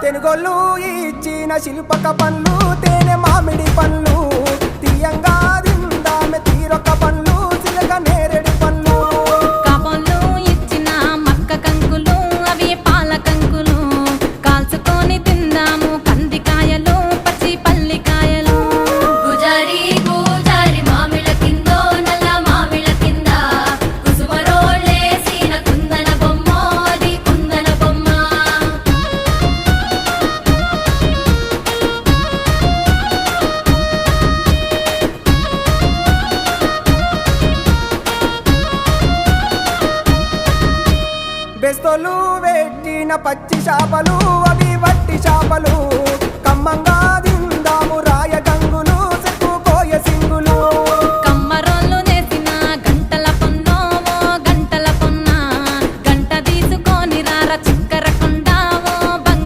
తెనుగోళ్ళు ఇచ్చిన శిల్పక పండ్లు తేనె మామిడి పండ్లు తీయంగా తిందామె తీరొక్క పండ్లు చిలక నేరేడి పండ్లు కాబోళ్ళు ఇచ్చిన మక్క కంకులు అవి పాల కంకులు కాల్చుకొని తిందాము కందికాయలు పచ్చి పల్లికాయలు గుజారి గుజారి మామిళ్ళ కిందో నల్ల మామిళ్ళ కింద కుసుమరోళ్ళేసిన కుందన బొమ్మ అది కుందన బొమ్మ బెస్తోలు పెట్టిన పచ్చి చేపలు అవి వట్టి చేపలు